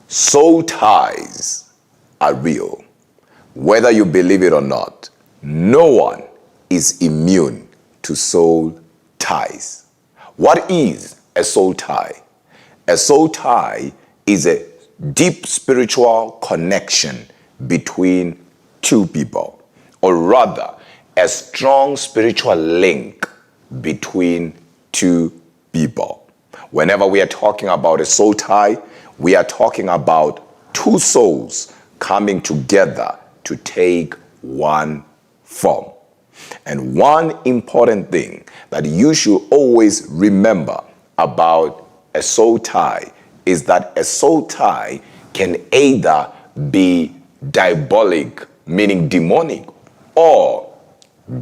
Soul ties are real. Whether you believe it or not, no one is immune to soul ties. What is a soul tie? A soul tie is a deep spiritual connection between two people, or rather, a strong spiritual link between two people. Whenever we are talking about a soul tie, we are talking about two souls coming together to take one form. And one important thing that you should always remember about a soul tie is that a soul tie can either be diabolic, meaning demonic, or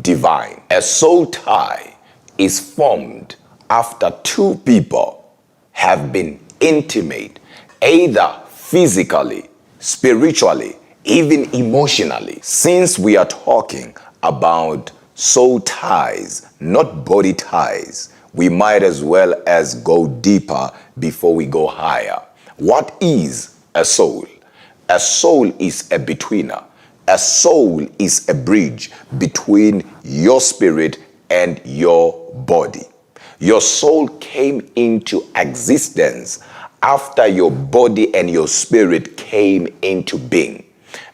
divine. A soul tie is formed after two people have been intimate, either physically, spiritually, even emotionally. Since we are talking about soul ties, not body ties, we might as well as go deeper before we go higher. What is a soul? A soul is a betweener. A soul is a bridge between your spirit and your body. Your soul came into existence after your body and your spirit came into being.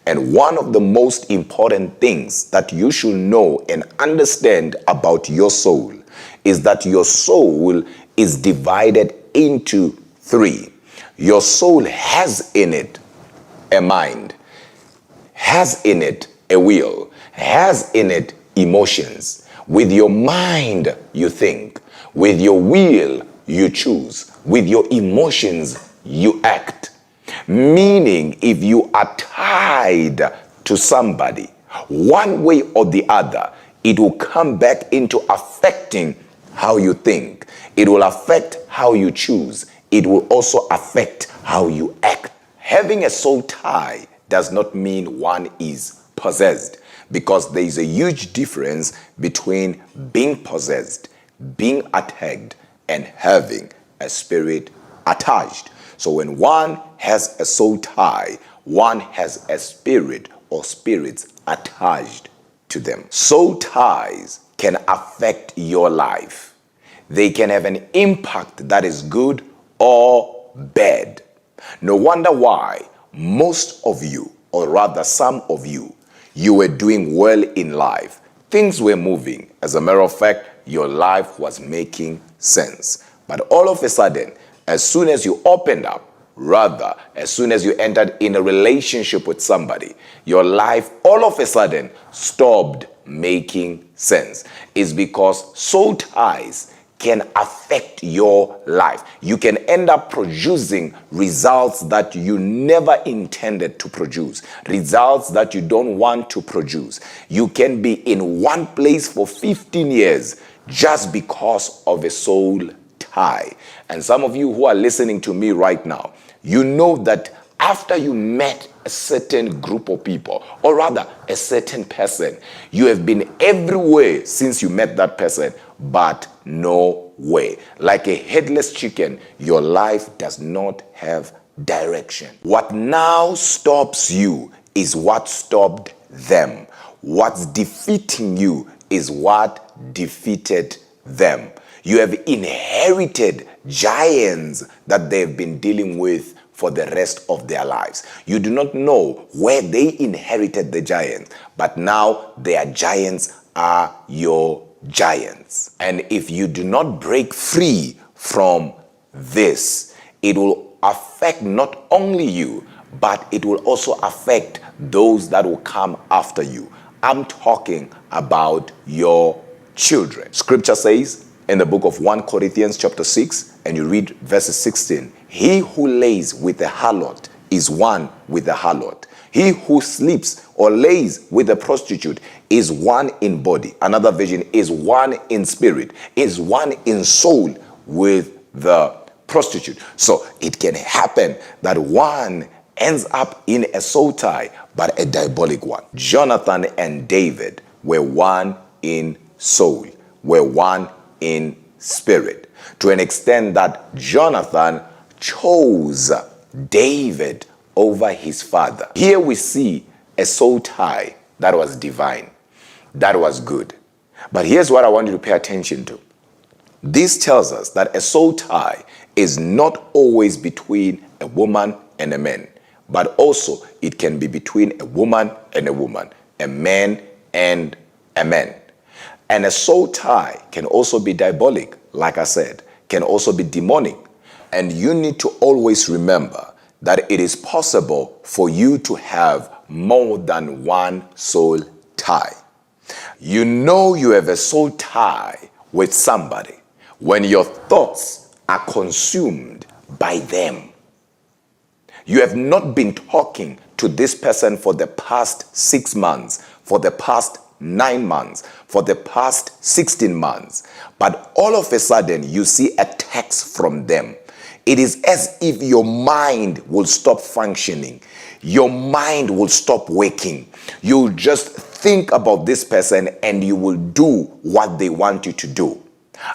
And one of the most important things that you should know and understand about your soul is that your soul is divided into three. Your soul has in it a mind, has in it a will, has in it emotions. With your mind, you think. With your will, you choose. With your emotions, you act. Meaning, if you are tied to somebody, one way or the other, it will come back into affecting how you think. It will affect how you choose. It will also affect how you act. Having a soul tie does not mean one is possessed, because there is a huge difference between being possessed, being attacked, and having a spirit attached. So when one has a soul tie, one has a spirit or spirits attached to them. Soul ties can affect your life. They can have an impact that is good or bad. No wonder why most of you, or rather some of you, you were doing well in life. Things were moving. As a matter of fact, your life was making sense. But all of a sudden, as soon as you opened up, rather, as soon as you entered in a relationship with somebody, your life all of a sudden stopped making sense. It's because soul ties can affect your life. You can end up producing results that you never intended to produce, results that you don't want to produce. You can be in one place for 15 years just because of a soul tie. And some of you who are listening to me right now, you know that after you met a certain group of people, or rather a certain person, you have been everywhere since you met that person, but no way. Like a headless chicken, your life does not have direction. What now stops you is what stopped them. What's defeating you is what defeated them. You have inherited giants that they've been dealing with for the rest of their lives. You do not know where they inherited the giants, but now their giants are your giants. And if you do not break free from this, it will affect not only you, but it will also affect those that will come after you. I'm talking about your children. Scripture says in the book of 1 Corinthians chapter 6, and you read verses 16, he who lays with a harlot is one with the harlot. He who sleeps or lays with a prostitute is one in body. Another version is one in spirit, is one in soul with the prostitute. So it can happen that one ends up in a soul tie, but a diabolic one. Jonathan and David were one in soul, were one in spirit, to an extent that Jonathan chose David over his father. Here we see a soul tie that was divine, that was good. But here's what I want you to pay attention to. This tells us that a soul tie is not always between a woman and a man, but also it can be between a woman and a woman, a man and a man. And a soul tie can also be diabolic, like I said, can also be demonic. And you need to always remember that it is possible for you to have more than one soul tie. You know you have a soul tie with somebody when your thoughts are consumed by them. You have not been talking to this person for the past 6 months, for the past 9 months, for the past 16 months, but all of a sudden you see a text from them. It is as if your mind will stop functioning. Your mind will stop working. You just think about this person and you will do what they want you to do.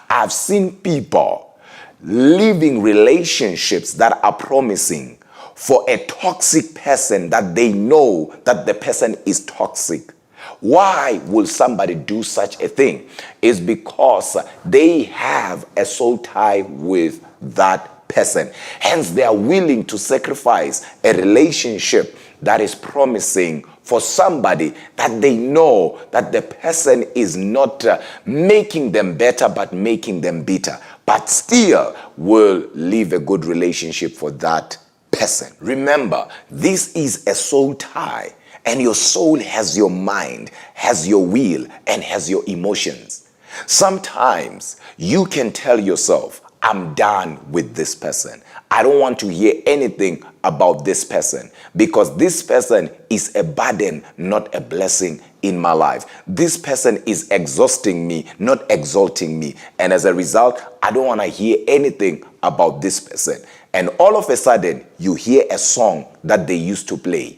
I've seen people living relationships that are promising for a toxic person that they know that the person is toxic. Why will somebody do such a thing? It's because they have a soul tie with that person. Hence, they are willing to sacrifice a relationship that is promising for somebody that they know that the person is not making them better, but making them bitter, but still will leave a good relationship for that person. Remember, this is a soul tie, and your soul has your mind, has your will, and has your emotions. Sometimes you can tell yourself, I'm done with this person. I don't want to hear anything about this person because this person is a burden, not a blessing in my life. This person is exhausting me, not exalting me. And as a result, I don't want to hear anything about this person. And all of a sudden, you hear a song that they used to play.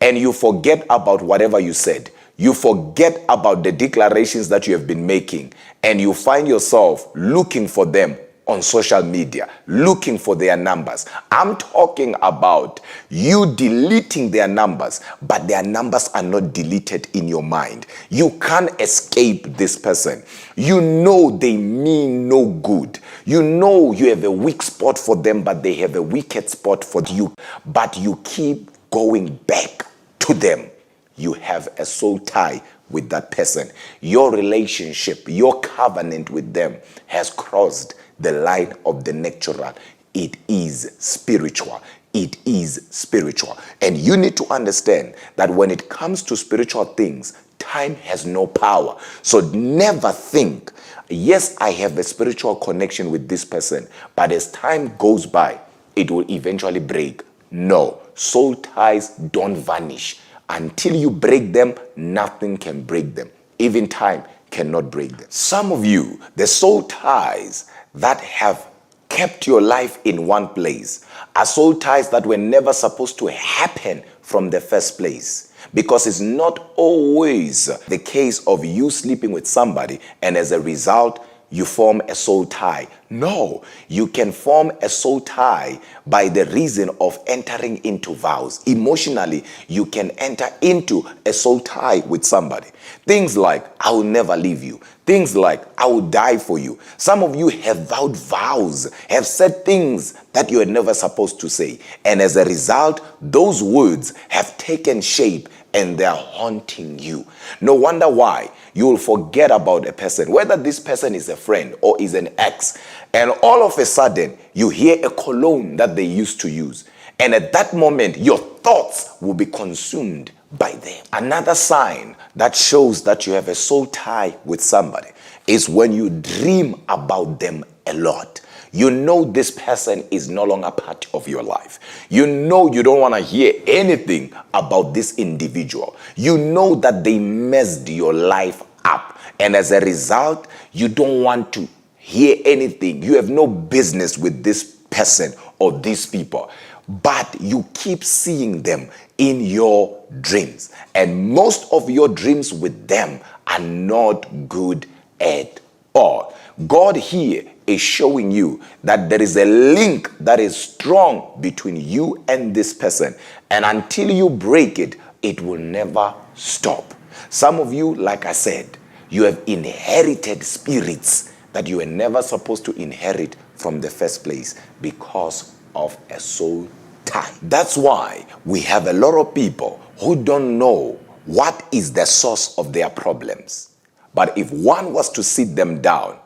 And you forget about whatever you said. You forget about the declarations that you have been making. And you find yourself looking for them on social media, looking for their numbers. I'm talking about you deleting their numbers, but their numbers are not deleted in your mind. You can't escape this person. You know they mean no good. You know you have a weak spot for them, but they have a wicked spot for you. But you keep going back to them. You have a soul tie with that person. Your relationship, your covenant with them has crossed the line of the natural. It is spiritual. It is spiritual. And you need to understand that when it comes to spiritual things, time has no power. So never think, yes, I have a spiritual connection with this person, but as time goes by, it will eventually break. No, soul ties don't vanish. Until you break them, nothing can break them. Even time cannot break them. Some of you, the soul ties that have kept your life in one place are soul ties that were never supposed to happen from the first place. Because it's not always the case of you sleeping with somebody and as a result, you form a soul tie. No, you can form a soul tie by the reason of entering into vows. Emotionally, you can enter into a soul tie with somebody. Things like, I will never leave you. Things like, I will die for you. Some of you have vowed vows, have said things that you are never supposed to say. And as a result, those words have taken shape and they are haunting you. No wonder why you will forget about a person, whether this person is a friend or is an ex, and all of a sudden you hear a cologne that they used to use. And at that moment, your thoughts will be consumed by them. Another sign that shows that you have a soul tie with somebody is when you dream about them a lot. You know this person is no longer part of your life. You know you don't want to hear anything about this individual. You know that they messed your life up. And as a result, you don't want to hear anything. You have no business with this person or these people. But you keep seeing them in your dreams. And most of your dreams with them are not good at all. God here is showing you that there is a link that is strong between you and this person. And until you break it, it will never stop. Some of you, like I said, you have inherited spirits that you were never supposed to inherit from the first place because of a soul tie. That's why we have a lot of people who don't know what is the source of their problems. But if one was to sit them down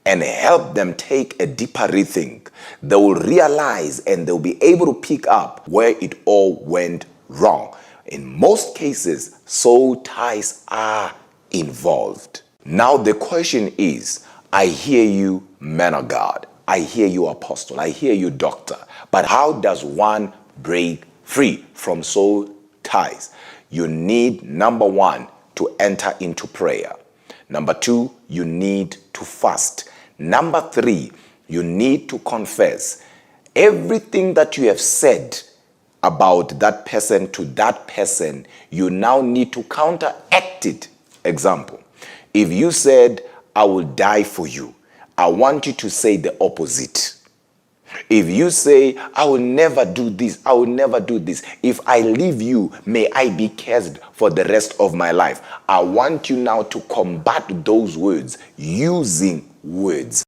and help them take a deeper rethink, they will realize and they'll be able to pick up where it all went wrong. In most cases, soul ties are involved. Now the question is, I hear you, man of God. I hear you, apostle. I hear you, doctor. But how does one break free from soul ties? You need, number one, to enter into prayer. Number two, you need to fast. Number three, you need to confess. Everything that you have said about that person to that person, you now need to counteract it. Example, if you said, I will die for you, I want you to say the opposite. If you say, I will never do this, I will never do this. If I leave you, may I be cursed for the rest of my life. I want you now to combat those words using words.